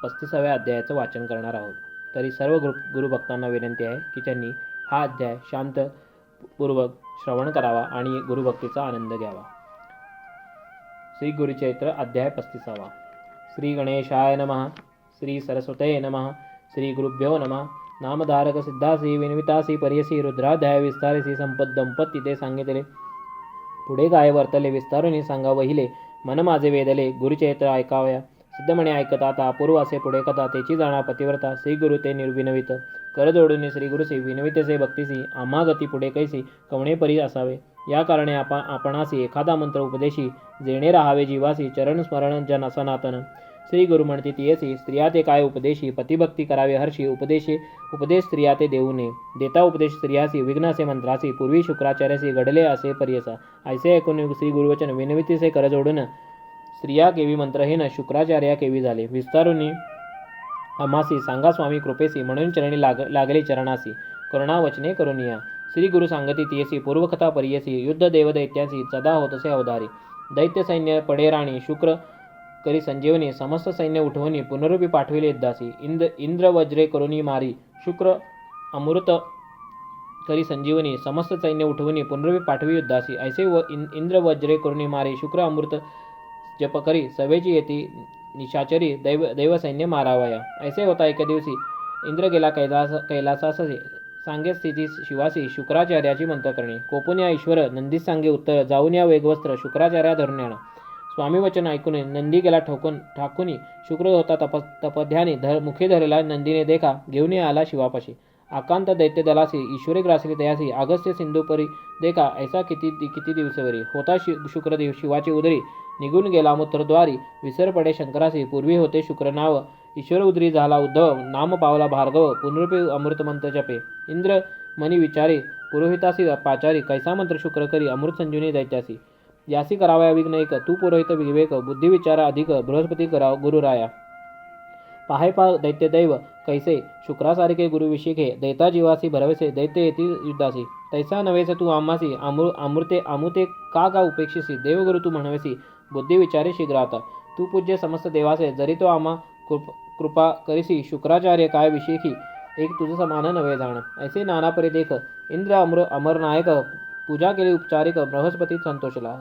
35व्या अध्यायाचं वाचन करणार आहोत. तरी सर्व गुरुभक्तांना विनंती आहे की त्यांनी हा अध्याय शांतपूर्वक श्रवण करावा आणि गुरुभक्तीचा आनंद घ्यावा. श्री गुरुचरित्र अध्याय 35. श्री गणेशाय नमः. श्री सरस्वते नमः. श्री गुरुभ्यो नमः. नामधारक सिद्धासी विनवितासी पर्यसी रुद्राध्याय विस्तारिसी संपत्ती ते सांगितले. पुढे काय वर्तले विस्तारुनी सांगा वहिले. मन माझे वेदले गुरुचरित्र ऐकावया. सिद्धमणे ऐकता ता अपूर्व असे पुढे कथा तेची जाणा पतिव्रता. श्री गुरु ते निर्विनवित कर जोडून श्री गुरुसी विनवितेसे भक्तीसी. आम्हा गती पुढे कैसी कवणे परी असावे. या कारणे आपणासी एखादा मंत्र उपदेशी जेणे राहावे जीवासी चरण स्मरण जन सनातन. श्री गुरु म्हणती तियेसी स्त्रिया ते काय उपदेशी पतिभक्ती करावे हर्षी. उपदेश स्त्रिया ते देऊ नये. देता उपदेश स्त्रियासी विघ्न असे मंत्रासी. पूर्वी शुक्राचार्यासी घडले असे पर्यसा. ऐसे ऐकून श्री गुरुवचन विनवितीसे कर जोडून स्त्रिया केवी मंत्रहीन शुक्राचार्या केवी झाले. विस्तारुनी आम्हासी सांगा स्वामी कृपेसी म्हणून चरणी लागले चरणासी. करुणा वचने करुनिया. श्री गुरु सांगती तियेसी पूर्वकथा पर्यसी. युद्ध देव दैत्यासी सदा होतसे अवधारी. दैत्य सैन्य पडे राणी शुक्र करी संजीवनी. समस्त सैन्य उठवणी पुनरुपी पाठविले युद्धासी. इंद्र वज्रे करुणी मारी. शुक्र अमृत करी संजीवनी. समस्त सैन्य उठवणी पुनरुपी पाठवी युद्धासी. ऐसे इंद्र वज्रे करुणी मारी. शुक्र अमृत जप करी सवेची येती निशाचरी. दैव सैन्य मारावया. ऐसे होता एके दिवशी इंद्र गेला कैलासासे. सांगे स्थिती शिवासी शुक्राचार्याची मंत्र करणे. कोपून या ईश्वर नंदीस सांगे उत्तर. जाऊन या वेगवस्त्र शुक्राचार्या धरून आणा. स्वामी वचन ऐकून नंदी गेला ठाकून शुक्र होता तपध्यानी. मुखे धरला नंदीने देखा. घेऊन आला शिवापाशी. आकांत दैत्य दलासी ईश्वरी ग्रासली तयासी. अगस्त्य सिंधुपरी देखा ऐसा किती दिवसवरी. होता शुक्रदेव शिवाची उदरी. निघून गेला मूत्रद्वारी. विसर पडे शंकरासी. पूर्वी होते शुक्र नाव. ईश्वर उदरी झाला उद्धव. नाम पावला भार्गव. पुनरुपी अमृतमंत्र जपे. इंद्र मनी विचारी. पुरोहितासी पाचारी. कैसा मंत्र शुक्र करी अमृत संजीवनी दैत्यासी. यासी करावया विघ्न एक. तू पुरोहित विवेक. बुद्धी विचार अधिक. बृहस्पती गुरुराया. पाहे पा दैत्य दैव कैसे शुक्रासारखे गुरुविषयके. दैता जीवासी भरवसे. दैत्य येतील युद्धासी. तैसा नव्हेसे तू आम्हासी. आमुते का उपेक्षिसी. देवगुरु तू म्हणवेसी. बुद्धी विचारे शीघ्र आता. तू पूज्य समस्त देवासे. जरी तो आम्हा कृपा करिसी. शुक्राचार्य काय विषयी एक तुझ समान नव्हे जाण. ऐसे नाना परी देख. इंद्र अमरनायक पूजा केली उपचारिक. बृहस्पती संतोषला.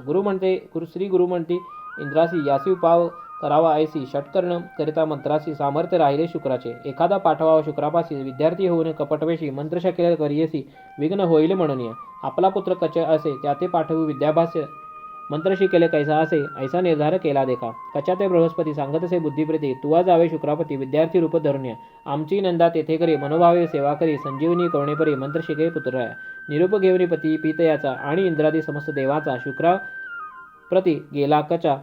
श्री गुरु म्हणती इंद्रासी. यासी उपाव करावा ऐसी. षटकर्ण करिता मंत्रासी. सामर्थ्य राहिले शुक्राचे. एखादा पाठवावा शुक्रापासी. विद्यार्थी होऊन कपटवेशी. मंत्र शक्य करियसी विघ्न होईल म्हणून. आपला पुत्र कच असे त्याते पाठवू विद्याभास्य. मंत्र शिकेले कैसा असे ऐसा निर्धार केला देखा. कचा ते बृहस्पती सांगतसे बुद्धिप्रीती. तुवा जावे शुक्रापती विद्यार्थी रूप धरून. आमची नंदा तेथे करी. मनोभावे सेवा करी. संजीवनी कवणेपरी मंत्र शिके पुत्रराया. निरूप घेऊनी पती पितयाचा आणि इंद्रादी समस्त देवाचा. शुक्राप्रती गेला कचा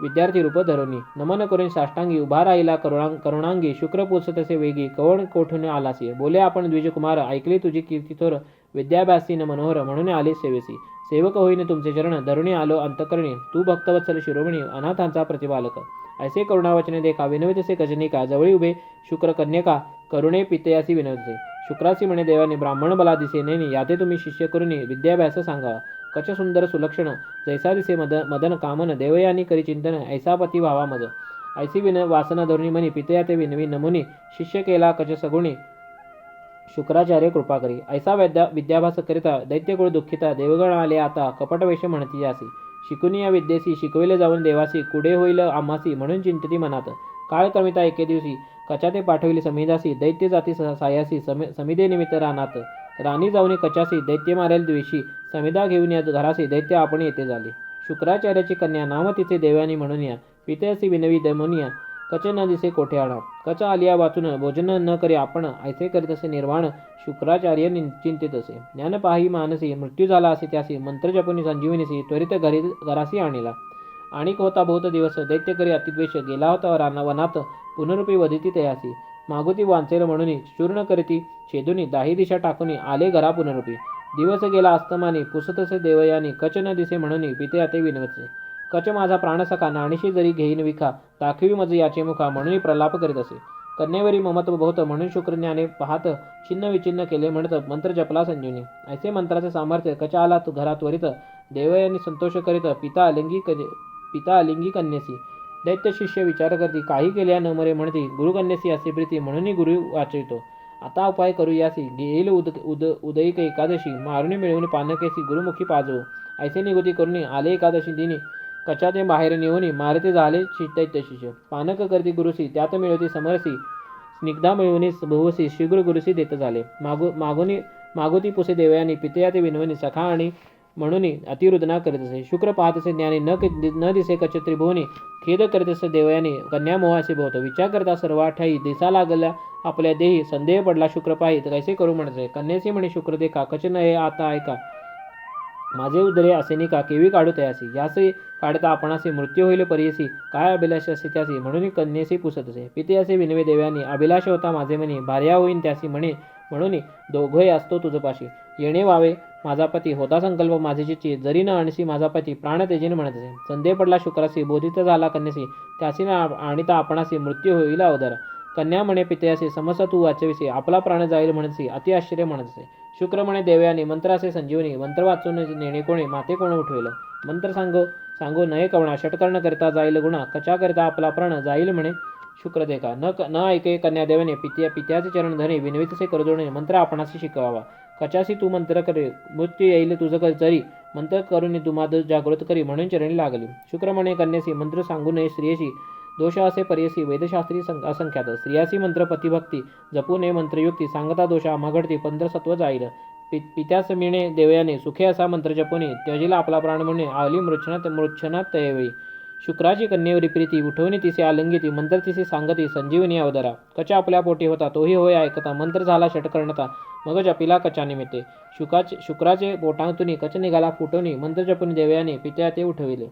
विद्यार्थी रूप धरुनी. नमन करून साष्टांगी उभा राहिला करुणांगी. शुक्र पुसतसे वेगी. कवण कोठून आलासी. बोले आपण द्विजकुमार. ऐकली तुझी कीर्तिथोर. विद्याभ्यासीन मनोहर म्हणून आले सेवेसी. सेवक होईन तुमचे चरण. धरुणी आलो अंतकरणी. तू भक्तवत्सल शिरोमणी. अनाथांचा प्रतिपालक. ऐसे करुणावचने देखा. विनवितसे गजनिका. जवळी उभे शुक्र कन्यका. करुणे पितयासी विनवते. शुक्रासी म्हणे देवाने ब्राह्मण बला दिसे नेनी. याते तुम्ही शिष्य करुणी विद्याभ्यास सांगावा. कच सुंदर सुलक्षण जैसा दिसे मदन कामन. देवयानी करी चिंतन ऐसा पती भावा मज. ऐसी वासना धरुणी मनी. पितया ते विनवी नमुनी. शिष्य केला कच सगुणी. शुक्राचार्य कृपा करी. ऐसा विद्याभ्यास करिता दैत्यकुळ दुःखिता. देवगण आले आता कपटवेश म्हणती यासी. शिकुनी या विद्येसी शिकविले जाऊन देवासी. कुडे होईल आम्हासी म्हणून चिंतती मनात. काळ कमिता एके दिवशी कचा ते पाठविली समिदासी. दैत्य जाती सायासी. समिदे निमित्त रानात. राणी जाऊन कचासी. दैत्य मारेल द्वेषी. समिदा घेऊन या घरासी. दैत्य आपण येते झाले. शुक्राचार्याची कन्या नाम तिचे देवानी म्हणून या. पितयसी विनवी दमुनिया. कच न दिसे कोठे आणा. कच आलिया वाचून भोजन न करी आपण. ऐसे करीत असे निर्वाण शुक्राचार्य चिंतित असे. ज्ञान पाही मानसी. मृत्यू झाला असे त्यासी. मंत्र जपुनी संजीवनीसी. त्वरित घरासी आणला. आणिक होता बहुत दिवस. दैत्य करी अतिद्वेष. गेला होता वनात. पुनरुपी वदिती तयासी. मागुती वांचेल म्हणून चूर्ण करीती छेदुनी. दाही दिशा टाकून आले घरा पुनरुपी. दिवस गेला अस्तमानी. पुसतसे देवयानी. कच न दिसे म्हणून पिते ते विनवचे. कच माझा प्राणसखा. नाणीशी जरी घेईन विखा. दाखवी मज याचे मुखा म्हणून प्रलाप करीत असे. कन्येवरी ममत्व बहुत म्हणून शुक्रज्ञाने पाहत छिन्न विचिन्न केले म्हणत मंत्र जपला संजीवनी. ऐसे मंत्राचे सामर्थ्य. कचा आला घरा त्वरित. देवयानी संतोष करीत पिता अलिंगी कन्येसी. दैत्य शिष्य विचार करती, काही केल्या न मरे म्हणती, गुरुकन्यासी असे प्रीती म्हणून गुरु वाचवितो. आता उपाय करू यासी, येईल उदयिक एकादशी, मारुनी मिळवून पानकेसी गुरुमुखी पाजवू. ऐसे निगुती करून आले एकादशी दिनी, कचा ते बाहेर निघून मारते झाले दैत्य शिष्य. पानक करती गुरुसी, त्यात मिळवती समरसी, स्निग्धा मिळवणी बहुसी, शीघ्र गुरुसी देत झाले. मागोती पुसे देवयानी, पितया ते विनवणी, सखा आणि म्हणून अतिरुदना करीत असे. शुक्र पाहत असे ज्ञानी, न दिसे कच त्रिभुवनी, खेद करीत असे देवयानी, कन्या मोहासे भोवत. विचार करता सर्व ठाई, दिसा लागला आपल्या देही, संदेह पडला शुक्र पाही, कैसे करू म्हणते. कन्यासी म्हणे शुक्र देखा, कच नये आता ऐका, माझे उदरे असे निका, केवी काढू तयासी. यासी काढता आपणासी, मृत्यू होईल परियसी, काय अभिलाष असे त्यासी, म्हणून कन्येसी पुसत असे. पिते असे विनवे देव्यानी, अभिलाष होता माझे मनी, भार्या होईन त्यासी म्हणे, म्हणून दोघे असतो तुझपाशी. येणे वावे माझा पती, होता संकल्प माझे चित्ती, जरी न आणसी माझा पती, प्राण तेजीने म्हणत असे. संदेह पडला शुक्रासी, बोधित झाला कन्येसी, त्यासी न आणिता आपणासी, मृत्यू होईल अवधारा. कन्या म्हणे पितयासी, समस्त तू वाचविसी, आपला प्राण जाईल म्हणसी, अति आश्चर्य म्हणत असे. शुक्र म्हणे देवयानी, मंत्र असे संजीवनी, मंत्र वाचून नेणे कोणी, माते कोण उठवेल. मंत्र सांगो नये कवणा, षटकर्ण करता जाईल गुणा, कचा करता आपला प्राण जाईल म्हणे शुक्र देखा. न ऐके कन्या देवाने, पित्याचे चरण धरे, विनवितसे करजोडणे, मंत्र आपणाशी शिकवावा. कचासी तू मंत्र करे, मृत्यू येईल तुझं जरी, मंत्र करून दुमाद जागृत करी, म्हणून चरणी लागली. शुक्र म्हणे कन्यासी, मंत्र सांगू नये स्त्रियेशी, दोष असे परियसी, वेदशास्त्री असंख्यात. स्त्रियासी मंत्र पतिभक्ती, जपू नये मंत्रयुक्ती, सांगता दोष आम्हा घडती, पंत्र सत्व जाईल. पित्यास मिळणे देवयाने, सुखे असा मंत्र जपुनी, त्यजिला आपला प्राण म्हणणे, आली मूर्छनात तयवेळी. शुक्राची कन्येवरी प्रीती, उठवणी तिसे आलिंगिती, मंत्र तिसे सांगती, संजीवनी अवधारा. कचा आपल्या पोटी होता, तोही होय ऐकता, मंत्र झाला षटकर्णता, मग जपिला कचा निमित्ते. शुक्राचे पोटांतून कच निघाला फुटवणी, मंत्र जपुनी देवयाने, पित्या ते उठविले.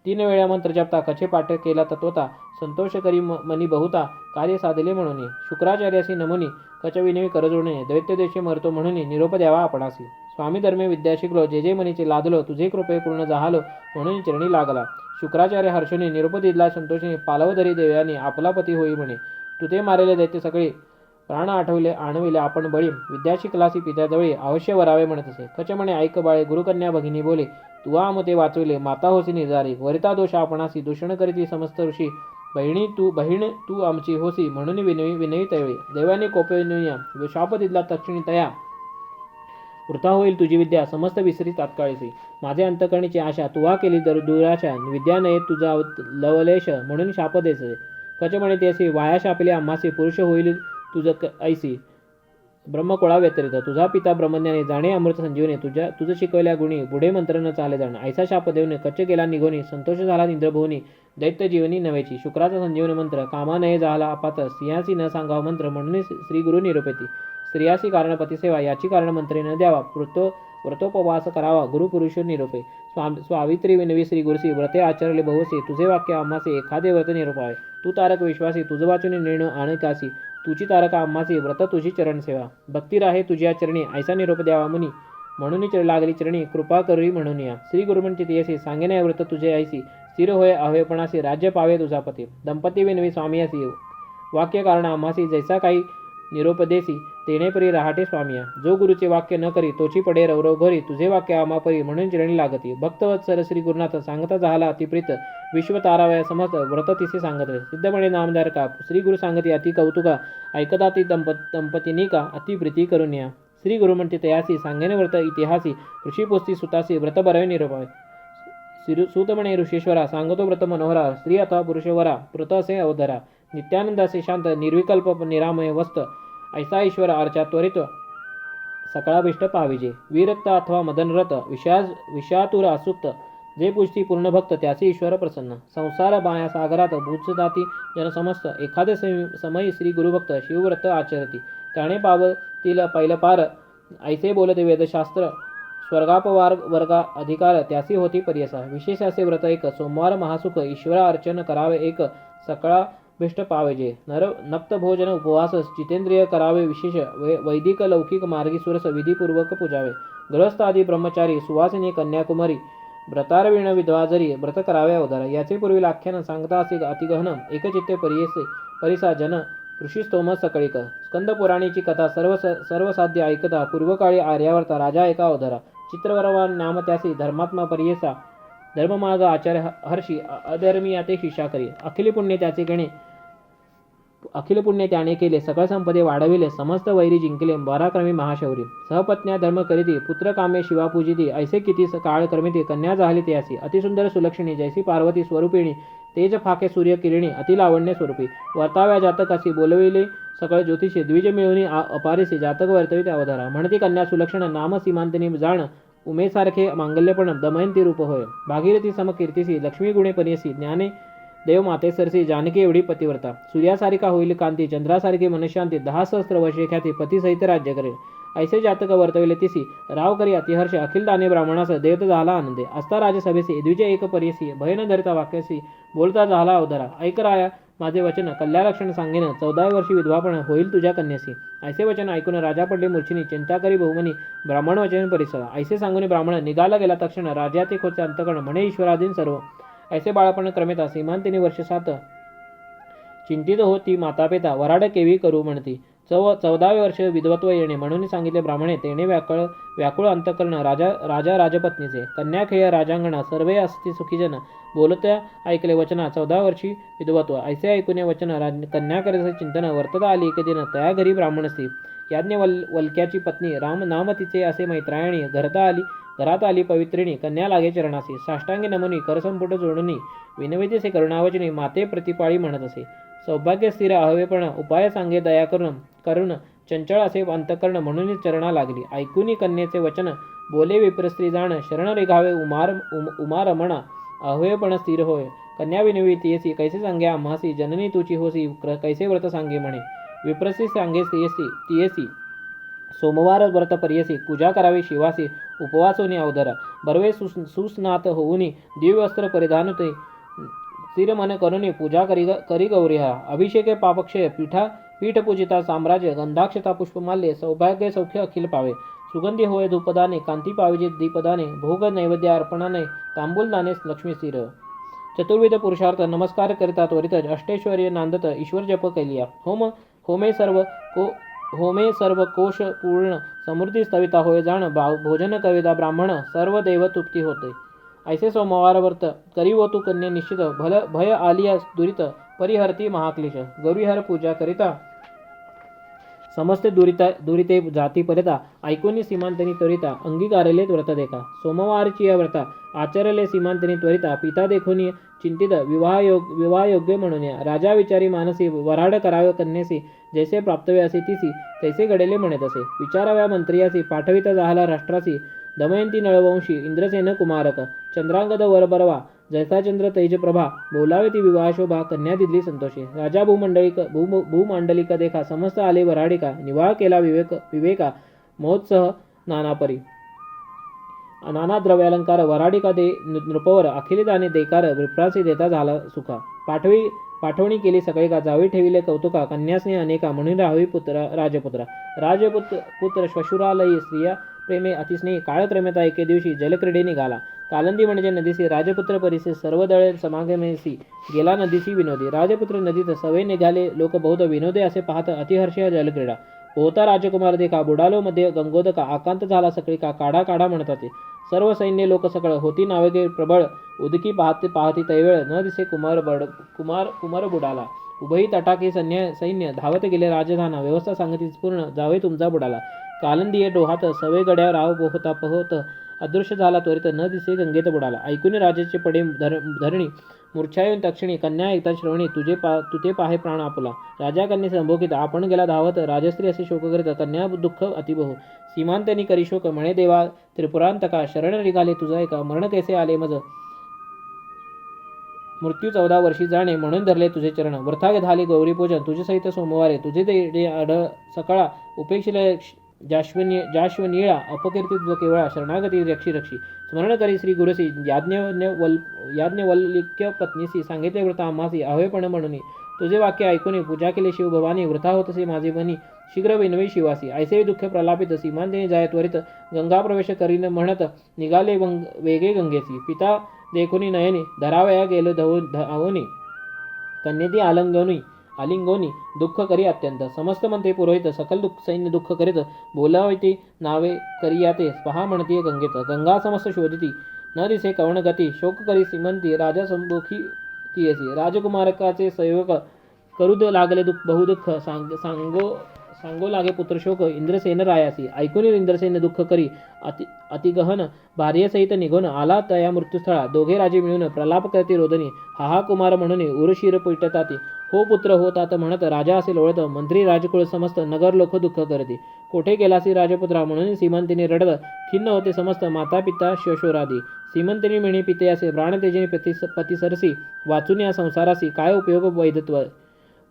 3 वेळा मंत्र जपता, कचे पाठ केला तत्वता, संतोष करी मनी बहुता, कार्य साधले म्हणून. शुक्राचार्यासी नमुनी, कच विनवी करजोडणे, दैत्य देशे मरतो म्हणून निरोप द्यावा आपणासी. स्वामी धर्मे विद्या शिकलो, जे मनीचे लादलो, तुझे कृपे पूर्ण जाहलो, म्हणून चरणी लागला. शुक्राचार्य हर्षुनी, निरोप दिला संतोषिनी, पालवधरी देवयानी, आपला पती होई म्हणे. तुझे मारेले दैत्य सगळे, प्राण आणविले आपण बळी, विद्या शिकलासी पित्याजवळी, अवश्य वरावे म्हणत असे. कच म्हणे ऐक बाळे, गुरुकन्या भगिनी बोले, तुवा मते वाचविले, माता होसी निजारी, वरिता दोष आपणासी, दूषण करीती समस्त ऋषी, बहीण तू आमची होसी, म्हणून विनवी तैवे. देवाने कोपविनुया, शाप दिला तक्षणी तया, वृथा होईल तुझी विद्या, समस्त विसरी तात्काळीसी. माझे अंतकरणीची आशा, तुवा केली दुराशा, विद्या नये तुझा लवलेश, म्हणून शाप देसे. कच म्हणे तेसी, वाया शापले आम्हासी, पुरुष होईल तुझ ऐसी, ब्रह्मकुळा व्यतिरिक्त. तुझा पिता ब्रह्मज्ञाने, जाणे अमृत संजीवने, तुझं शिकवल्या गुणी, पुढे मंत्र न चाले जाण. ऐसा शाप देवने, कच्च गेला निघोनी, संतोष झाला इंद्रभुवनी, दैत्य जीवनी नव्हेची. शुक्राचा संजीवनी मंत्र, कामा नये झाला अपात, स्त्रियासी न सांगावा मंत्र, म्हणून श्री गुरु निरोपेती. स्त्रियासी कारणपती सेवा, याची कारण मंत्रे न द्यावा, व्रतोपवास करावा, गुरुपुरुष निरोपे. स्वावित्री विनवी श्री गुरुसी, व्रते आचरले बहुसी, तुझे वाक्य आम्हासी, एखादे व्रत निरोपावे. तू तारक विश्वासी, तुझ वाचून निर्णय आणकासी, तुझी तारका आम्हासी, व्रत तुझी चरण सेवा. भक्ती राहे तुझ्या चरणी, ऐसा निरोप द्यावा मुनी, म्हणून लागली चरणी, कृपा करी म्हणून या. श्री गुरुमंची तेसी, सांगेने व्रत तुझे ऐसी, स्थिर होय अभयपणासी, राज्य पावे तुझा पती. दंपती विनवी स्वामी असी, वाक्य कारण आम्हासी, जैसा काही निरोपदेसी, तेने परी राहते स्वामिया. जो गुरुचे वाक्य न करी, तोची पडे रौरव घोरी, तुझे वाक्य आम्हा परी, म्हणून चरणी लागती. भक्तवत्सर श्री गुरुनाथ, सांगता झाला अतिप्रीत, विश्व तारावया समस्त, व्रत तिसे सांगत. सिद्धमणे नामदार का, श्री गुरु सांगती अति कौतुका, ऐकता ती दंपतीनी का, अति प्रीती करून या. श्री गुरु म्हणते तयासी, सांगेने व्रत इतिहासी, ऋषी पोस्ती सुतासी, व्रत बरावे निरोपावे. सूत म्हणे ऋषेश्वरा, सांगतो व्रत मनोहरा, स्त्री अथवा पुरुषवरा, व्रत असे अवधरा. नित्यानंद असे शांत, निर्विकल्प निरामय वस्त, ऐसा ईश्वर अर्चा त्वरित सकळाभिष्ट पाविजे. विरक्त अथवा मदनरत, विषयातुर असुप्त, जे पूजती पूर्ण भक्त, त्याचे ईश्वर प्रसन्न. संसार बाया सागरात बुजताती जनसमस्त, एखादे समयी श्री गुरुभक्त शिवव्रत आचरती, त्याने पावतील पैल पार, ऐसे बोलते वेदशास्त्र. स्वर्गापवार वर्गा अधिकार, त्यासी होती परियसा. विशेष असे व्रत एक, सोमवार महासुख, ईश्वर अर्चन करावे एक, सकळाभिष्ट पावेजे. नक्त भोजन उपवास, जितेंद्रिय करावे विशेष, वैदिक लौकिक मार्गी सुरस, विधीपूर्वक पूजावे. गृहस्थ आदी ब्रह्मचारी, सुवासिनी कन्याकुमारी, व्रतारविण विधवा जरी, व्रत करावे अवधारा. याचे पूर्वील आख्यान सांगता असे अतिगहन, एकचित्ते परिसा जन, ऋषीस्तोम सकळिक. स्कंद पुराणीची कथा सर्वसाध्य ऐकता, पूर्वकाळी आर्यावर्ता राजा एका अवधरा. चित्रवरवा नाम त्यासी, धर्मात्मा परियेसा, धर्ममार्ग आचार्य हर्षी अधर्मी याते शिक्षा करी. अखिल पुण्य त्याने केले, सकळ संपदे वाढविले, समस्त वैरी जिंकले, पराक्रमी महाशौरी. सहपत्न्या धर्म करीती, पुत्र कामे शिवा पूजिती, ऐसे किती काळ कर्मिती, कन्या जाहली त्यासी. अतिसुंदर सुलक्षणी, जैसी पार्वती स्वरूपिणी, तेज फाके सूर्य किरणी, अतिलावण्य स्वरूपी. वर्ताव्या जातकासी, बोलविले सकळ ज्योतिषी, द्विज मिळवणी अपारिसी, जातक वर्तविते अवधारा. म्हणती कन्या सुलक्षण, नाम सीमांतनी जाण, उमेसारखे मांगल्यपण, दमयंती रूप होय. भागीरथी समकीर्तीसी, लक्ष्मी गुणे पनियसी, ज्ञाने देव माते सरसी, जानकी एवढी पतिव्रता. सूर्यासारिखा होईल कांती, चंद्रासारखी मनशांती, 10 सहस्त्र वर्षे ख्याती, पतीसहित राज्य करेल. ऐसे जातक वर्तविले तिसी, राव करी अतिहर्ष, अखिल दाने ब्राह्मणास, देवत झाला आनंदे. असता राजसभेसी, द्विज एक परियसी, भय न धरिता वाक्यसी, बोलता झाला अवधारा. ऐक राया माझे वचन, कल्यालक्षण सांगेन, 14 वर्षी विधवापण होईल तुझ्या कन्यासी. ऐसे वचन ऐकून राजा पडले मूर्छिनी, चिंता करी बहुमनी, ब्राह्मण वचन परिसरा. ऐसे सांगून ब्राह्मण निघाला गेला तक्षण, राजा ते खोचे अंतकरण, म्हणे ईश्वराधीन सर्व. ऐसे बाळपण क्रमेता, सीमांतिनी वर्ष 7 चिंतित होती माता पिता, वराड केवी करू म्हणती. 14वे वर्ष विधवत्व येणे, म्हणून सांगितले ब्राह्मणे, तेणे व्याकुळ अंतकरण राजा राजपत्नीचे. कन्या खेळ राजांगणा, सर्वे असती सुखीजन, बोलत्या ऐकले वचना, 14 वर्षी विधवत्व. ऐसे ऐकून वचन, कन्या करीत चिंतन, वर्तता आली एक दिन, तया घरी ब्राह्मणसी. याज्ञवल्क्याची पत्नी, राम नाम तिचे असे मैत्रायणी, घरात आली पवित्रिणी, कन्या लागे चरणासी. साष्टांगी नमुनी, करसंपुट जोडणी, विनवितीसे करुणावचनी, माते प्रतिपाळी म्हणत असे. सौभाग्य स्थिर अहवेपण, उपाय सांगे दया करुण, चंचळ असे अंतकरण, म्हणून चरणा लागली. ऐकूनी कन्येचे वचन, बोले विप्रस्त्री जाण, शरण रेघावे उमारमणा, अहवेपण स्थिर होय. कन्या विनवितीयसी, कैसे सांगे आम्हासी, जननी तुची होसी, कैसे व्रत सांगे म्हणे. विप्रस्त्री सांगे तियसी, सोमवार व्रत परियसी, पूजा करावी शिवासी, उपवासोनी अवधरा. बर्वे सुस्नात होऊनी, दिव्यवस्त्र परिधानुते, स्थिर मन करुणी, पूजा करी गौरीहा. अभिषेके पापक्षय, पीठ पूजिता साम्राज्य, गंधाक्षता पुष्पमाल्ये, सौभाग्य सौख्य अखिल पावे. सुगंधी होय धूपदाने, कांती पाविजे दीपदाने, भोग नैवेद्य अर्पणाने, तांबूल दाने लक्ष्मी स्थिर. चतुर्विध पुरुषार्थ, नमस्कार करिता त्वरित, अष्टैश्वर्य नांदत, ईश्वर जप केलिया. होमे सर्व कोश पूर्ण, समृद्धी स्तविता होय जाण, भोजन कविता ब्राह्मण, सर्व देव तृप्ती होते. ऐसे सोमवार व्रत करी वो तू कन्या निश्चित, भय आलिया दुरित, परिहरती महाक्लेश. गौरीहर पूजा करिता, समस्त दुरिते जाती परिता, ऐकूनी सीमांतनी त्वरिता, अंगीकारले व्रत देखा. सोमवारची व्रता आचरले सीमांतनी त्वरिता, पिता देखोनी चिंतित, विवाह योग्य म्हणून. राजा विचारी मानसी, वराड करावे कन्येसी, जैसे प्राप्तव्य असे तिसी, तैसे घडेले म्हणत असे. विचाराव्या मंत्रियासी, पाठविता जाहला राष्ट्रासी, दमयंती नळवंशी, इंद्रसेन कुमारक, चंद्रांगद वर बरवा, जैसा चंद्र तेज प्रभा, बोलावे ती विवाह शोभा, कन्या दिदली संतोषी. राजा भूमांडलिक देखा, समस्त आले वराडिका, निवाळ केला विवेका, महोत्सह नानापरी. नाना द्रव्यालंकार, वराडिका दे नृपवर, अखिल दाने देकार, विप्रासी देता झाला सुखा. पाठवणी केली सगळेका, जावी ठेविले कौतुका, कन्यासने अनेका, म्हणून राहावी राजपुत्र श्वशुरालयी, स्त्रिया प्रेमे अतिस्नेही, काळक्रमेता एके दिवशी जलक्रीडे निघाला. कालंदी म्हणजे नदीसी, राजपुत्र परिसे, सर्व दळे समागमेसी, गेला नदीसी विनोदी. राजपुत्र नदीत सवे निघाले, लोक बहुत विनोदे असे पाहत, अतिहर्ष जलक्रीडा. पोहता राजकुमार देखा, बुडालो मध्ये गंगोदका, आकांत झाला सगळीका, काढा काढा म्हणतात. सर्व सैन्य लोक सकळ, होती नावेगे प्रबळ, उदकी पाहती तैवेळ, न दिसे कुमार बुडाला. उभयी तटाकी सैन्य धावत गेले राजधाना, व्यवस्था सांगतीच पूर्ण, जावे तुमचा बुडाला. कालंदीये डोहात, सवे गड्या राव पोहत, अदृश्य झाला त्वरित, न दिसे गंगेत बुडाला. ऐकून राजाचे पडे धरणी, मूर्छा येऊन तक्षणी, कन्या ऐकता श्रवणी, तुझे पाहे प्राण आपुला. राजा कन्या संभोगित, आपण गेला धावत, राजस्त्री असे शोक करीत, कन्या दुःख अतिबहू. सीमांतनी करी शोक, म्हणे देवा त्रिपुरांतका, शरण निघाले तुझा एका, मरण कैसे आले मज, मृत्यू 14 वर्षी जाणे, म्हणून धरले तुझे चरण. वृथा झाले गौरी पूजन, तुझे सहित सोमवारे, तुझे दे अड सकाळा, उपेक्षिले जाश्वनीळा, अपकीर्ती तुझ केवळा, शरणागती रक्षी. स्मरण करी श्री गुरुसी, याज्ञवल्क्य पत्नीसी, सांगितले व्रत आम्हासी, अहवेपण म्हणून. तुझे वाक्य ऐकून पूजा केले शिव भवानी, वृथा होतसे माझे मनी, शीघ्र विनवी शिवासी. ऐसे दुःख प्रलापित, सीमांतने जाय त्वरित, गंगा प्रवेश करीन म्हणत, निघाले वेगे गंगेसी. पिता देखुनी नयनी, धरावया गेलो धावोनी, कन्येती आलिंगोनी, दुःख करी अत्यंत. समस्त मंत्री पुरोहित, सकल सैन्य दुःख करीत, बोलावती नावे करियाते, पहा म्हणतीये गंगेत. गंगा समस्त शोधिती, न दिसे कवण गती शोक करी सीमंती राजा संभोखी तियसी राजकुमारकाचे संयोग करू लागले बहुदुःख सांगो लागे पुत्र शोक इंद्रसेन रायासी ऐकून इंद्रसेन दुःख करी अतिगहन भार्यसहित निघून आला तया मृत्यूस्थळा दोघे राजे मिळून प्रलाप करती रोदनी हा कुमार म्हणून उरशीर पिटताती हो पुत्र हो तात म्हणत राजा असे लोळत मंत्री राजकुळ समस्त नगर लोक दुःख करती कोठे गेलासी राजपुत्रा म्हणून सीमंतिनी रडत खिन्न होते समस्त माता पिता शशोरादी सीमंतिनी मिणी पिते असे प्राण तेजिनी पती सरसी वाचून या संसारासी काय उपयोग वैधत्व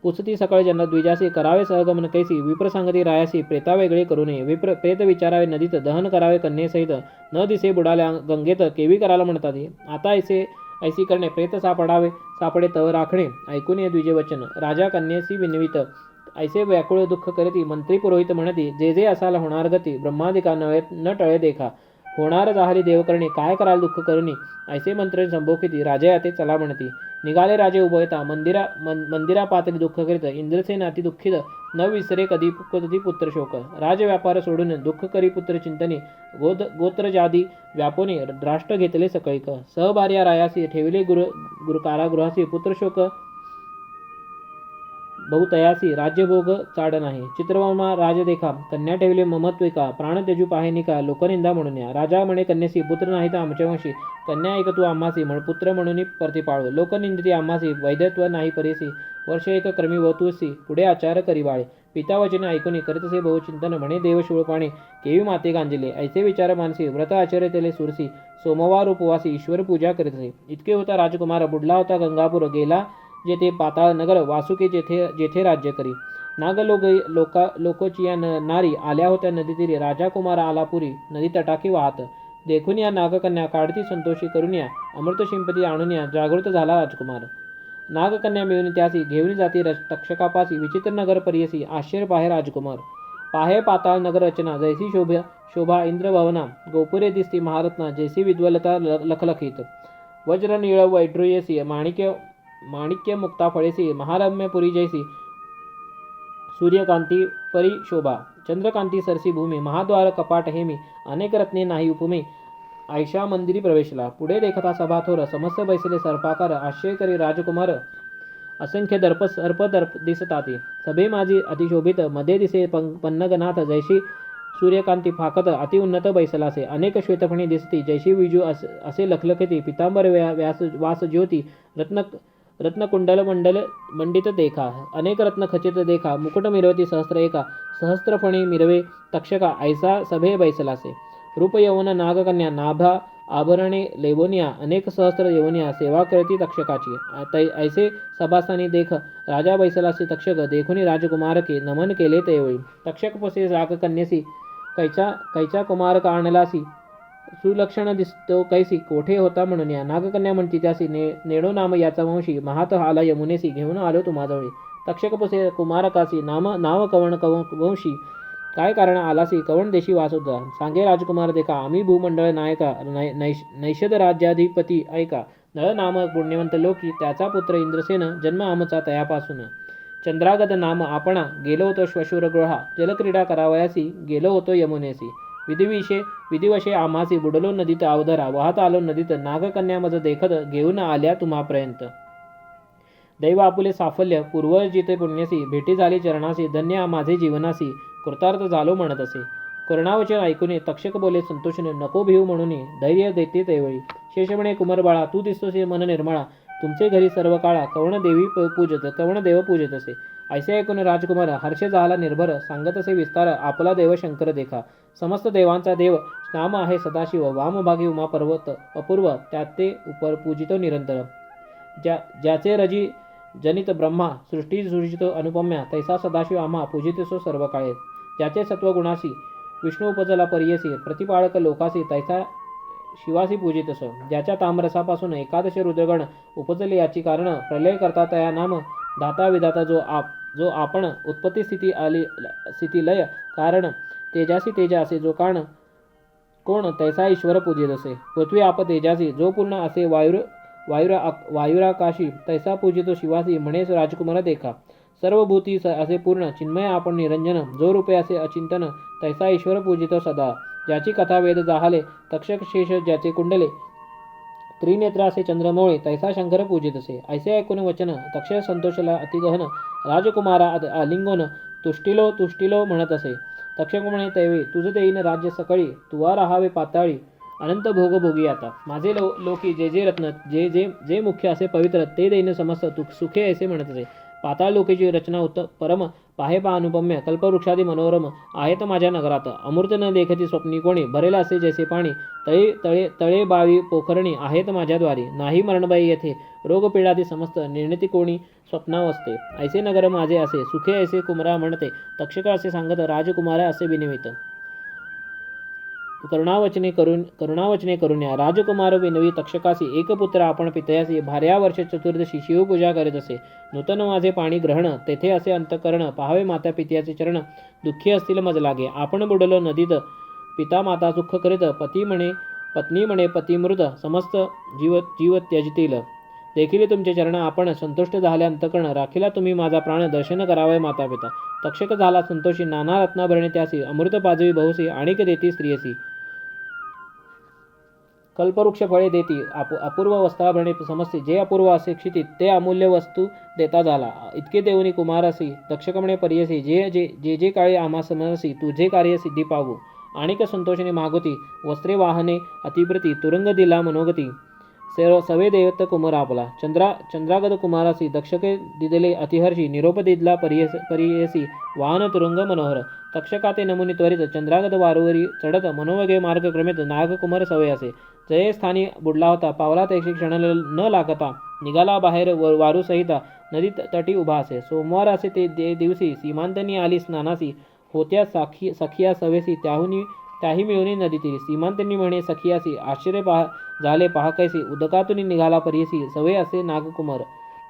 पुसती सकळ जन्नत द्विजासी करावे सहगमन कैसी विप्र सांगती रायासी प्रेता वेगळे करू नये विप्र प्रेत विचारावे नदीत दहन करावे कन्येसहित न दिसे बुडाल्या गंगेत केवी करायला म्हणतात आता ऐसी करणे प्रेत सापडे तव राखणे ऐकून ये द्विजे वचन राजा कन्येसी विनवित ऐसे व्याकुळ दुःख करीती मंत्री पुरोहित म्हणती जे जे असाल होणार गती ब्रह्मादिका नव्हे न टळे देखा होणार जाहली देवकरणी काय कराल दुःख करुणी ऐसे मंत्री संभोखिती राजा याते चला म्हणती निघाले राजे उभयता मंदिरा पातळी दुःख करीत इंद्रसेन अति दुःखित न विसरे कधी पुत्र शोक राज व्यापार सोडून दुःख करी पुत्र चिंतनी गोत्र जादी व्यापोनी राष्ट्र घेतले सकळीक सहभार्या रायासी ठेवले गुरु कारागृहासी पुत्र शोक बहुतयासी राज्यभोग चाड नाही चित्रवर्मा राज देखा कन्या ठेवले ममत्विका प्राण तेजू पाहेनिका लोकनिंदा म्हणून या राजा म्हणे कन्यासी पुत्र नाही तर आमच्या वंशी कन्या ऐक तू आम्हासी म्हण पुत्र म्हणून प्रतिपाळू लोकनिंदिती आम्हासी वैद्यत्व नाही परेसी वर्ष एक क्रमी वतुसी पुढे आचार करी बाळे पिता वचने ऐकून करीतसे बहुचिंतन म्हणे देव शिवपाणी केवी माते गांजिले ऐसे विचार मानसी व्रत आचर्य तेले सुरसी सोमवार उपवासी ईश्वर पूजा करीतसे इतके होता राजकुमार बुडला होता गंगापूर गेला जेथे पाताळ नगर वासुकी जेथे राज्य करी नाग लोकोचिया नारी आल्या होत्या नदी तीरी राजा कुमार आलापुरी नदी तटाकी वाहत देखून या नागकन्या काढती संतोषी करून या अमृत शिंपती आणून या जागृत झाला राजकुमार नागकन्या मिळून त्यासी घेऊन जाती तक्षकापासी विचित्र नगर परियसी आश्चर्य पाहे राजकुमार पाहे पाताळ नगर रचना जैसी शोभा इंद्रभवना गोपुरे दिसती महारत्ना जैसी विद्वलता लखलखित वज्र नीळ वैड्रुयसी माणिक्य मुक्ता फळेसी महारम्यपुरी जैसी सूर्यकांती परी शोभा चंद्रकांती सरसी भूमी महाद्वार कपाट हेमी अनेक रत्ने नाही उपमे आयशा मंदिरी प्रवेशला पुढे देखता सभाथोर समस्त बैसले सर्पाकार आश्चर्य करी राजकुमार असंख्य सर्प दिसताती सभे माझी अतिशोभित मध्ये दिसे पन्नगनाथ जैशी सूर्यकांती फाकत अति उन्नत बैसलासे अनेक श्वेतफणी दिसती जैशी विजू असे लखलखती पितांबर वास ज्योती रत्नकुंडल मंडित देखा अनेक रत्न खचित देखा मुकुट मिरवती सहस्त्र एका सहस्त्रफणी मिरवे तक्षका ऐसा सभे बैसलासे रूप यवन नागकन्या नाभा आभरणे लेवोनिया अनेक सहस्त्र यवनिया सेवा करती तक्षकाची ऐसे सभास्थानी देख राजा बैसलासी तक्षक देखुनी राजकुमारके नमन केले तेवेळी तक्षक पसे रागकन्यसी कैचा कुमार आणलासी सुलक्षण दिसतो कैसी कोठे होता म्हणून या नागकन्या म्हणती त्यासी नेणो नाम याचा वंशी महात आला यमुनेसी घेऊन आलो तुम्हाजवळी तक्षक पसे कुमारकासी नाव कवण वंशी काय कारण आलासी कवण देशी वासुद्धा सांगे राजकुमार देखा आम्ही भूमंडळ नायका नैषद राज्याधिपती ऐका नळ नाम पुण्यवंत लोकी त्याचा पुत्र इंद्रसेन जन्म आमचा तयापासून चंद्रागत नाम आपणा गेलो होतो श्वशुरगृहा जलक्रीडा करावयासी गेलो होतो यमुनेसी विधिवशे आम्हासी बुडलो नदीत अवधरा वाहत आलो नदीत नागकन्या मज देखत घेऊन आल्या तुम्हापर्यंत दैव आपुले साफल्य पूर्वजिते पुण्यसी भेटी झाली चरणासी धन्य माझे जीवनासी कृतार्थ झालो म्हणत असे करुणावचन ऐकून तक्षक बोले संतोषने नको भिऊ म्हणून धैर्य देते त्यावेळी शेष म्हणे कुमारबाळा तू दिसतोस मन निर्मळा तुमचे घरी सर्व काळा कवण देव पूजत असे ऐसे ऐकून राजकुमार हर्ष झाला निर्भर सांगत असे विस्तार आपला देव शंकर देखा समस्त देवांचा देव नाम आहे सदाशिव वामभागी उमा पर्वत अपूर्व त्यात ते उपर पूजितो निरंतर ज्याचे रजी जनित ब्रह्मा सृष्टी सृजितो अनुपम्या तैसा सदाशिव आम्हा पूजितसो सर्व काळे ज्याचे सत्वगुणासी विष्णू उपजला परियसी प्रतिपाळक लोकासी तैसा शिवासी पूजितसो ज्याच्या तामरसापासून एकादश रुद्रगण उपजले याची कारण प्रलय करता तया नाम दाता विधाता जो आपण उत्पत्ती स्थिती लय कारण तेजासी तेजा असे जो कारण कोण तैसा ईश्वर पूजित असे पृथ्वी आप तेजासी जो पूर्ण असे वायुराकाशी तैसा पूजितो शिवासी म्हणेस राजकुमार देखा सर्व भूती असे पूर्ण चिन्मय आपण निरंजन जो रूपे असे अचिंतन तैसा ईश्वर पूजितो सदा ज्याची कथा वेद जाहले तक्षक शेष ज्याचे कुंडले त्रिनेत्र असे चंद्रमौळी तैसा शंकर पूजित असे. ऐसे ऐकून वचन तक्ष संतोषला अतिगहन राजकुमारा आलिंगन तुष्टिलो तुष्टिलो म्हणत असे. तक्षक म्हणे, तैवे तुझ देईन राज्य सकळी, तुवा राहावे पाताळी, अनंत भोग भोगी आता. माझे लोकी जे जे रत्न जे जे जे मुख्य असे पवित्र ते देईन समस्त सुखे ऐसे म्हणत असे. पाताळ लोकेची रचना परम पाहे पा अनुपम्य, कल्पवृक्षादी मनोरम आहेत माझ्या नगरात. अमृत न देखती स्वप्नी कोणी, भरेल असे जैसे पाणी, तळे तळे तळे बावी पोखरणी आहेत माझ्या द्वारी. नाही मरणबाई येथे रोगपीडादी समस्त, निर्णिती कोणी स्वप्नावस्थे. ऐसे नगर माझे असे, सुखे ऐसे कुमरा म्हणते. तक्षक असे सांगत राजकुमारा असे विनिमित. करुणावचने करुण्या राजकुमार विनवी तक्षकासी, एक पुत्र आपण पितयासी, भार्या वर्ष चतुर्दशी शिवपूजा करीत असे. नूतन माझे पाणी ग्रहण, तेथे असे अंतकरण, पाहावे माता पित्याचे चरण, दुःखी असतील मज लागे. आपण बुडलो नदीत, पिता माता सुख करीत, पत्नी म्हणे पतिमृत, समस्त जीव त्यजतील. देखील तुमचे चरण आपण संतुष्ट झाले अंतकरण, राखीला तुम्ही माझा प्राण, दर्शन करावे माता पिता. तक्षक झाला संतोषी, नाना रत्नाभरणे त्यासी, अमृत पाजवी बहुसी, आणिक देती स्त्रियसी. कल्पवृक्ष फळे देती, अपूर्व वस्त्राभरणे समस्ते, जे अपूर्व असे क्षितित ते अमूल्य वस्तू देता झाला. इतके देऊनी कुमारसी तक्षकमणे पर्यसी, जे जे काळी आम्हा समरसी, तुझे कार्य सिद्धी पावू. आणिक संतोषिनी मागोती, वस्त्रे वाहने अतिप्रती, तुरुंग दिला मनोगती. सवे देवत कुमार आपला, चंद्रागत कुमारासी, दक्षके दिदले अतिहर्षी, निरोप दिदला परियसी, वाहन तुरुंग मनोहर. तक्षकाते नमुनी त्वरित, चंद्रागत वारूवरी चढत, मनोवगे मार्ग क्रमित, नागकुमार सवय असे. जये स्थानी बुडला होता, पावला तैशी क्षण न लागता, निघाला बाहेर वारूसहिता, नदी तटी उभा असे. सोमवार असे ते दिवशी, सीमांतनी आली स्नानासी, होत्या सखिया सवेसी, त्याही मिळून नदी तीरी. सीमांतनी म्हणे सखियासी, आश्चर्य झाले पहा कैसी, उदकातून निघाला परियसी, सवय असे नागकुमार.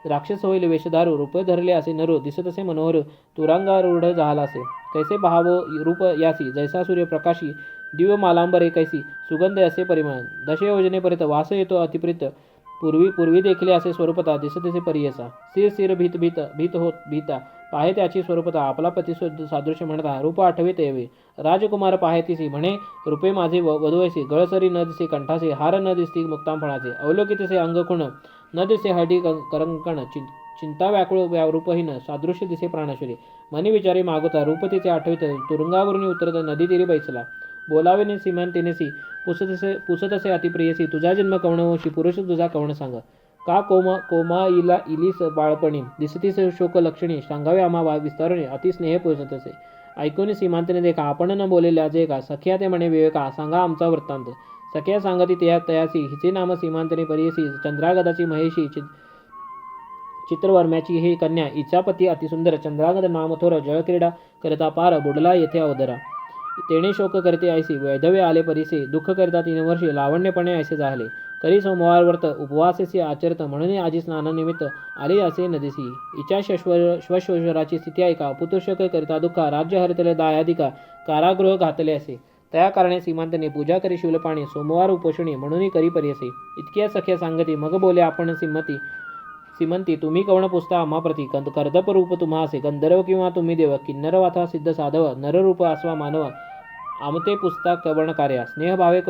राक्षस होईल वेशधारू, रूप धरले असे नरू, दिसत असे मनोहर, तुरांगारूढ झाला असे. कैसे पहावो रूप यासी, जैसा सूर्यप्रकाशी, दिव्य मालांबरे कैसी, सुगंध असे परिमळ. दशयोजनेपर्यंत वास येतो अतिप्रित, पूर्वी देखील असे स्वरूपता, दिसत असे परियसा. स्थिर भीत होत भीता, पाहे त्याची स्वरूपता, आपला पती सादृश्य म्हणता, रूप आठवे यावे. राजकुमार पाहे तिसी, म्हणे रूपे माझे वधूयसी, गळसरी न दिसे कंठासे, हार न दिसती मुक्तांफणाचे, अवलोकितसे अंगकुण न दिसे हळदी करंकण, चिंता व्याकुळ रूपहीन, सादृश्य दिसे प्राणेश्वरी. मनी विचारी मागोता, रूप तिचे आठवित, तुरुंगावरून उतरत नदी तीरी बैसला. बोलावे सीमांतिनेसी, पुसतसे अतिप्रियसी, तुझा जन्म कवणवंशी, पुरुष तुझा कवण सांग. का कोमा इलीस बाळपणी, दिसतीस शोक लक्षणी, सांगावे आम्हा विस्तारणे, अतिस्नेह पोचत असे. ऐकून सीमांतने देखा, आपण न बोलेल्या जे का, सख्या ते म्हणे विवेका, सांगा आमचा वृत्तांत. सख्या सांगती तयासी, हिचे नाम सीमांतने परियसी, चंद्रागदाची महेशी, चित्रवर्म्याची ही कन्या, इच्छापती अतिसुंदर, चंद्रागद नामथोर, जळक्रीडा करता पार, बुडला येथे अवदरा. तेणे शोक करते ऐसी, वैधव्य आले परिसे, दुःख करता 3 वर्षे, लावण्यपणे ऐसे झाले. करी सोमवार व्रत, उपवासेसी आचरत, म्हणून आजी स्नानानिमित्त आली असे नदीसी. इच्छा श्वश्वराची स्थिती ऐका, पुत्रशोक करिता दुःखा, राज्य हरितले दायादिका, कारागृह घातले असे. त्या कारणे सीमांतने पूजा करी शिवलपाणी, सोमवार उपोषणी, म्हणून करी परियसे. इतक्या सख्या सांगती, मग बोले आपण सीमंती, तुम्ही कवण पुसता आम्हा प्रती, कर्दप रूप तुम्हा असे, गंधर्व किंवा तुम्ही देव, किन्नर वाथा सिद्ध साधव, नररूप आस्वा मानव, आमते पुसता कवण कार्या, स्नेहभावे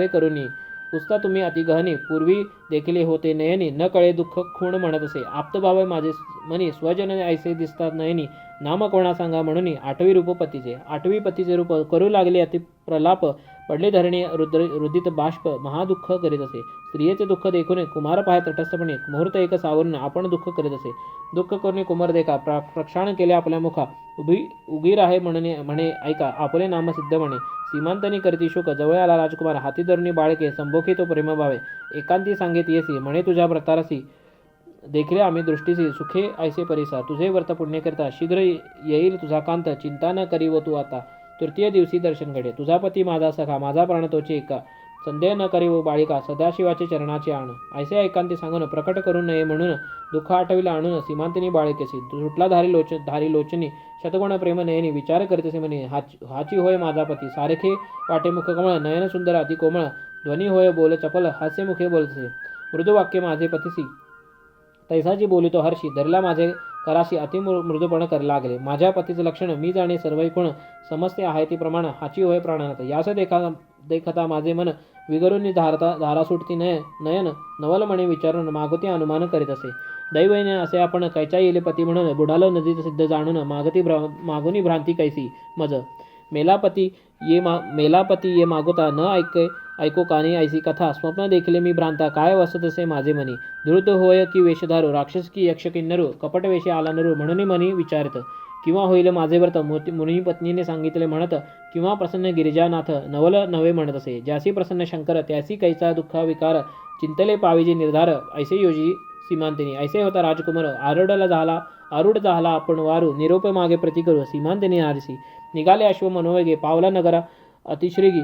करुणी पुसता तुम्ही अतिगहनी, पूर्वी देखील होते नयनी, न कळे दुःख खूण म्हणत असे. आप्तभावे माझे मनी, स्वजन ऐसे दिसतात नयनी, नाम कोणा सांगा म्हणून. 8वी रूप पतीचे, 8वी पतीचे रूप, करू लागले अति प्रलाप, पडले धरणी रुदित बाष्प, महादुःख करीत असे. स्त्रियेचे दुःख देखून कुमार पाहे तटस्थपणे, मुहूर्त एक सावरून आपण दुःख करीत असे. दुःख करून कुमार देखा, प्रक्षाळन केले आपल्या मुखा, उगी राहे म्हणे ऐका, आपले नाम सिद्ध म्हणे. सीमांतनी करती शोक, जवळ आला राजकुमार, हाती धरुणी बाळके, संभोखी तो प्रेमभावे, एकांती सांगेत येसी, म्हणे तुझ्या व्रतारसी, देखील आम्ही दृष्टीसी, सुखे ऐसे परिसा, तुझे व्रत पुण्य करता, शीघ्र येईल तुझा कांत, चिंता न करी व तू आता. तृतीय दिवशी दर्शन घडे, तुझा पती माझा सखा, माझा प्राण तोचे एका, संदेह न करी व बाळिका, सदाशिवाचे चरणाचे आण. ऐसे ऐकांती सांगून, प्रकट करू नये म्हणून, दुःख आठविला आणून, सीमांतनी बाळकेसी, सुटला धारी लोचनी, शतगुण प्रेम नयनी, विचार करतेसे म्हणे, हाची होय माझा पती, सारखे वाटे मुख कमळ, नयन सुंदर अति कोमळ, ध्वनी होय बोल चपल, हास्य मुखे बोलते, मृदुवाक्य माझे पतीसी, तैसाची बोलितो हर्षी, धरला माझे कराशी मृदूपण करू लागले. माझ्या पतीचं लक्षण मी जाणे सर्वैकुण समजते आहे ती प्रमाण हाची होय प्राणात. यास देखता माझे मन विगरून धारा सुटती नयन नवल म्हणे विचारून मागुती अनुमान करीत असे. दैवने असे आपण कैच्या येले पती म्हणून बुडालो नदीत सिद्ध जाणून मागुनी भ्रांती कैसी मज. मेलापती ये मागुता न ऐको कानी ऐसी कथा. स्वप्न देखील मी भ्रांता काय वसत असे माझे मनी. धृत होय की वेशधारू राक्षस की यक्ष किन्नरू कपट वेशी आला नरू म्हणून मनी विचारित. किंवा होईल माझे व्रत मुनी पत्नीने सांगितले म्हणत. किंवा प्रसन्न गिरिजानाथ नवल नवे म्हणत असे. ज्यासी प्रसन्न शंकर त्यासी कैसा दुःख विकार चिंतले पाविजी निर्धार. ऐसे योजी सीमांतिनी. ऐसे होता राजकुमार आरूढ झाला आपण वारू निरोप मागे प्रति करू. सीमांतिनी आरसी निघाले अश्व मनोवेगे पावला नगरा अतिश्रीगी.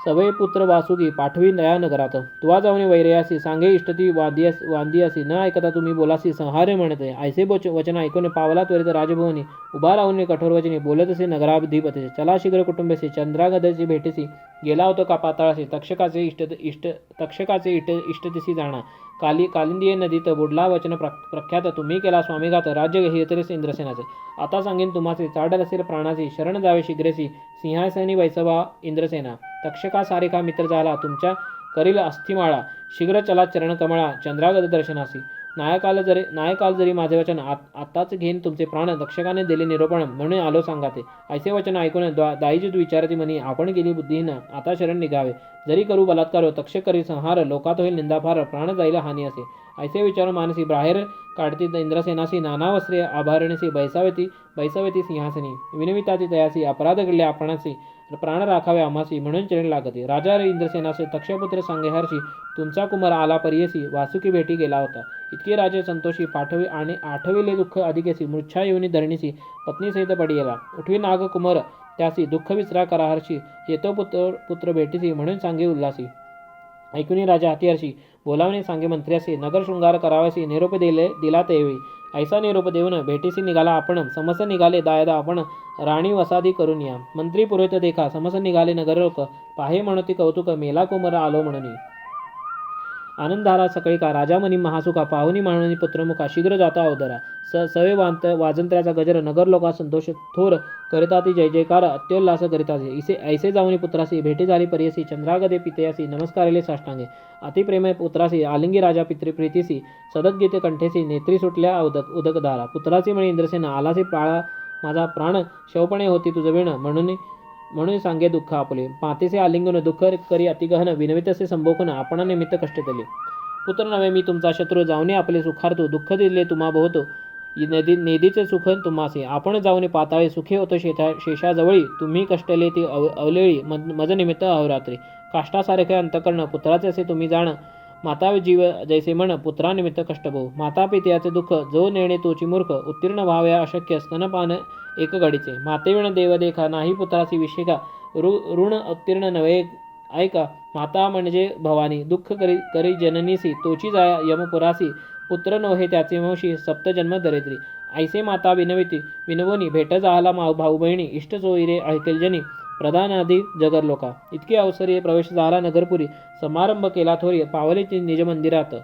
सवय पुत्र वासुगी पाठवी नया नगरात. तुवा जाऊन वैरयासी सांगे इष्टती वांदियासी न ऐकता तुम्ही बोलासी संहार्य म्हणते. ऐसे वचन ऐकून पावला त्वरित राजभवनी उभा राहून कठोर वचने बोलत असे नगराधिपती. चला शीघ्र कुटुंबेसी चंद्रागदाची भेटीसी गेला होतो का पाताळासी. तक्षकाचे इष्टतिसी जाणा कालिंदी नदीत बुडला वचन प्रख्यात. तुम्ही केला स्वामीघात राज्य हेतरेस इंद्रसेनाचे. आता सांगेन तुम्हाचे चाडल असेल प्राणाची शरण जावे शीघ्रेसी सिंहासनी वैसवा इंद्रसेना. तक्षका सारिका मित्र झाला तुमच्या करील अस्थिमाळा. शीघ्र चला चरण कमळा चंद्रागद दर्शनासी. नायकाल जरी माझे वचन आत्ताच घेईन तुमचे प्राण. तक्षकाने दिले निरोपण म्हणून आलो सांगाते. ऐसे वचन ऐकून दाईजी विचारती म्हणी आपण गेली बुद्धिहीन आता शरण निघावे. जरी करू बलात्कार तक्षक करी संहार लोकात होईल निंदाफार प्राण जाईल हानी असे. ऐसे विचारून मानसी बाहेर काढती इंद्रसेनासी नाना वस्त्रे आभारणीसी बैसावेती सिंहासनी. विनविताती तयासी अपराध घडले आपणासी प्राण राखावे आम्हासी म्हणून चरण लागते. राजा इंद्रसेनाचे तक्षपुत्र सांगे हर्षी तुमचा कुमार आला परियसी वासुकी भेटी गेला होता. इतके राजे संतोषी पाठवी आणि आठविले दुःख अधिकेसी मूर्छा येऊनी धरणीसी पत्नी सहित पडियेला. उठवी नाग कुमार त्यासी दुःख विसरा करा हर्षी येतो पुत्र भेटीसी म्हणून सांगे उल्हासी. ऐकुनी राजा अतिहर्षी बोलावणे सांगे मंत्र्यासी नगर शृंगार करावासी निरोप दिला तेवेळी. ऐसा निरोप देऊन भेटीसी निघाला आपण समस निघाले दायदा आपण राणी वसादी करून या. मंत्री पुरोहित देखा समस निघाले नगरलोक पाहे म्हणती कौतुक मेला कुमार आलो म्हणून. आनंद झाला सकाळी का राजा मनी महासुखा पाहुनी माननी पुत्रमुखा शीघ्र जाता अवदरा. सवे वाजंत्र्याचा गजर नगर लोका संतोष थोर करिताती जय जयकार अत्योल्लास करितासी. ऐसे जाऊनी पुत्रासी भेटी झाली परियसी चंद्रागदे पितयासी नमस्कारिले साष्टांगे. अतिप्रेमय पुत्रासी आलिंगी राजा प्रीतीसी सदतगीते कंठेसी नेत्री सुटल्या उदकधारा. पुत्रासी म्हणे इंद्रसेना आलासी पाळा माझा प्राण शवपणे होती तुझ विण म्हणून सांगे दुःख आपले. मातेचे आलिंगन दुःख करी अतिगहन विनवितसे संभोकन आपणा निमित्त कष्ट दिले. पुत्र नव्हे मी तुमचा शत्रू जाऊने आपले सुखार्थो दुःख दिले तुम्हा बहुतो. नेदीचे सुख तुम्हासे आपण जाऊने पाताळे सुखे होतो शेषाजवळी. तुम्ही कष्टले ती अवलेळी मज निमित्त अहोरात्री. काष्टासारखे अंतकर्ण पुत्राचे असे तुम्ही जाण. माता जीव जैसे म्हण पुत्रानिमित्त कष्ट बहु. माता पित्याचे दुःख जो नेणे तोची मूर्ख उत्तीर्ण व्हाव्या अशक्य स्तनपान एक घडीचे. मातेविण देव देखा नाही पुत्रासी विषेका ऋण उत्तीर्ण नव्हे ऐका. माता म्हणजे भवानी दुःख करी जननीसी तोची जाया यमपुरासी. पुत्र नव्हे त्याचे वंशी सप्तजन्म दरिद्री. ऐसे माता विनवनी भेट झाला भाऊ बहिणी इष्ट सोयीरे ऐकलजनी प्रधानादी जगरलोका. इतके अवसरी प्रवेश झाला नगरपुरी समारंभ केला थोरी पावलेची निज मंदिरात.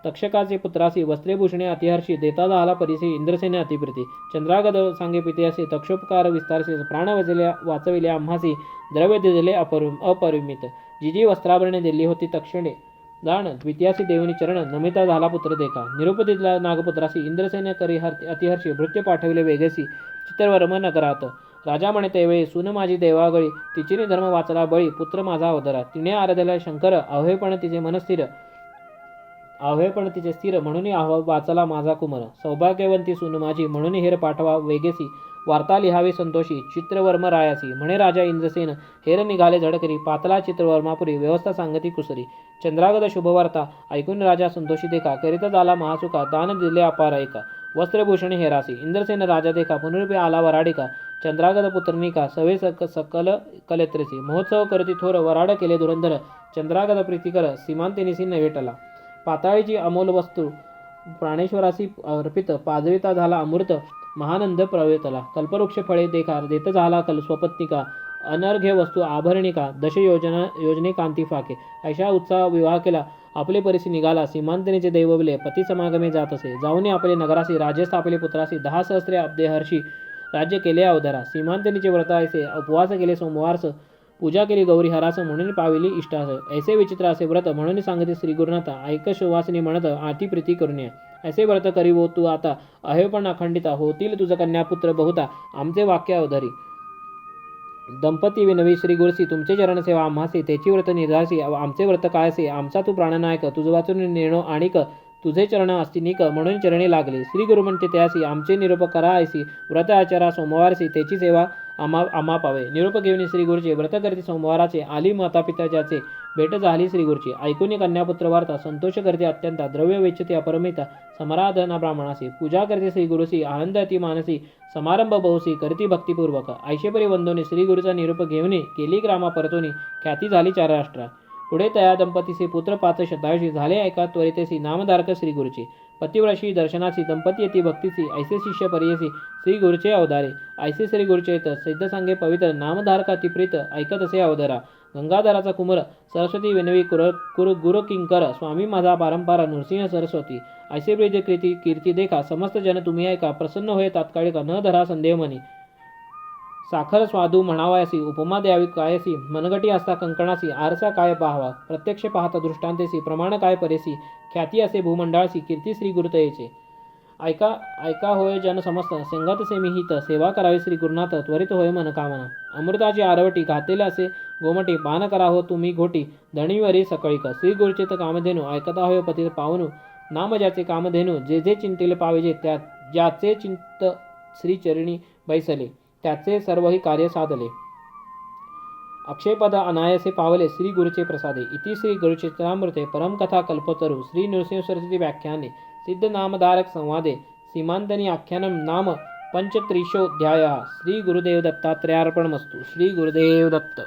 तक्षकाचे पुत्रासी वस्त्रेभूषणे अतिहर्षी देता झाला परिसी इंद्रसेने अतिप्रीती. चंद्रागद सांगे पितयासी तक्षोपकार विस्तारसी प्राण वाचविले आम्हासी द्रव्य दिले अपरिमित. जी वस्त्राभरणे दिली होती तक्षणे जाण द्वितीयासी देवनी चरण नमिता झाला पुत्र देखा. निरोप दिला नागपुत्रासी इंद्रसेने करी अतिहर्षी भृत्य पाठविले वेगेसी चित्रवर्म नगरात. राजा म्हणे तेवेळी सून माझी देवागळी तिचिने धर्म वाचला बळी. पुत्र माझा अवधरा तिने आराधला शंकर अवहेपण तिचे स्थिर म्हणून वाचला माझा कुमार. सौभाग्यवंती सून माझी म्हणून हेर पाठवा वेगेसी वार्ता लिहावी संतोषी चित्रवर्म रायासी. म्हणे राजा इंद्रसेन हेर निघाले झडकरी पातला चित्रवर्मापुरी व्यवस्था सांगती कुसरी. चंद्रागद शुभवार्ता ऐकून राजा संतोषी देखा करीत झाला महासुखा दान दिले अपार ऐका. वस्त्रभूषणे हेरासी इंद्रसेन राजा देखा पुनरुपी आला वराडिका. चंद्रागद पुत्रनिका सवे सकल कलेत्रसी महोत्सव करती थोर वराड केले धुरंधर. चंद्रागद प्रीतिकर सीमांतिनिसी नवेटला. पाताळीची अमोल वस्तू प्राणेश्वरासी अर्पित पाजविता झाला अमृत महानंद प्रवेतला. कल्पवृक्ष फळे देखा देत झाला स्वपत्निका. अनर्घ्य वस्तू आभरणिका दश योजने कांती फाके. अशा उत्साह विवाह केला आपले परिसी निघाला. सीमांतनीचे दैवबले पती समागमे जात असे. जाऊन आपले नगरासी राज्य स्थापले पुत्रासी 10 सहस्रे अब्दे हर्षी राज्य केले अवधरा. सीमांतनीचे व्रत ऐसे उपवास केले सोमवारस पूजा केली गौरी हरास म्हणून पाविली इष्टास. ऐसे विचित्र असे व्रत म्हणून सांगते श्री गुरुनाथ ऐक सुवासिनी म्हणत आती प्रीती करुण्या. ऐसे व्रत करीवो तू आता अहे पण अखंडिता होतील तुझ कन्यापुत्र बहुता आमचे वाक्य अवधरी. दंपती विनवी श्री गुरुसी तुमचे चरण सेवा आम्हासी त्याची व्रत निर्धारसी आमचे व्रत कायसे आमचा तू प्राणनायक तुझ वाचून निर्णो आणिक तुझे चरण अस्तिनिक म्हणून चरणी लागले. श्री गुरु म्हणते त्यासी आमचे निरोप करा ऐसी व्रत आचारा सोमवारसी त्याची सेवा आम्हा पावे. निरोप घेऊन श्री गुरुचे व्रत करते सोमवाराचे आली माता पिताच्याचे भेट झाली श्री गुरुची. ऐकून कन्यापुत्र वार्ता संतोष करते अत्यंत द्रव्य वेचते अपरमिता समाराधना ब्राह्मणासी. पूजा करते श्री गुरुसी आनंद अति मानसी समारंभ बहुसी करती भक्तिपूर्वक. ऐशेपरी वंदोनी श्री गुरुचा निरोप घेऊन केली ग्रामा परतोनी ख्याती झाली 4 राष्ट्रा. पुढे तया दंपतीचे पुत्र 5 शतायुषी झाले ऐका त्वरितेसी नामधारक श्री गुरुचे. पतिव्रशी दर्शनाची दंपती येती भक्तीची ऐसे शिष्य परियसी श्री गुरुचे अवधारे. ऐसे श्री गुरुचे सिद्ध सांगे पवित्र नामधारक अतिप्रीत ऐकत असे अवधरा. गंगाधराचा कुमार सरस्वती विनवी गुरु किंकर स्वामी माझा पारंपार नृसिंह सरस्वती. ऐसे ब्रिज कीर्ती देखा समस्त जन तुम्ही ऐका प्रसन्न होय तात्कालिक न धरा संदेह मनी. साखर स्वादू म्हणावायसी उपमा द्यावी कायसी मनगटी असता कंकणासी आरसा काय पाहावा प्रत्यक्ष पाहता दृष्टांतेसी प्रमाण काय परेसी ख्याती असे भूमंडळासी कीर्ती श्री गुरुतयेचे. ऐका होय जन समस्त संगत सेमी हित सेवा करावी श्री गुरुनाथ त्वरित होय मनकामना. अमृताची आरवटी घातेले असे गोमटी पान करा हो तुम्ही घोटी धणीवरी सकळीक. श्री गुरुचित कामधेनू ऐकता होय पती पावनू नाम ज्याचे कामधेनू जे जे चिंतेले पावेजे त्या ज्याचे चिंत श्री चरणी बैसले त्याचे सर्वही कार्य साधले. अक्षयपद अनायसे पावले श्री गुरुचे प्रसादे. इति श्री गुरुचित्रामृते परमकथा कल्पतरू श्री नृसिंह सरस्वती व्याख्याने सिद्ध नामधारक संवादे सीमांतनी आख्यानम नाम पंचत्रिशोऽध्यायः. श्री गुरुदेव दत्तात्रेयार्पणमस्तु. श्री गुरुदेव दत्त.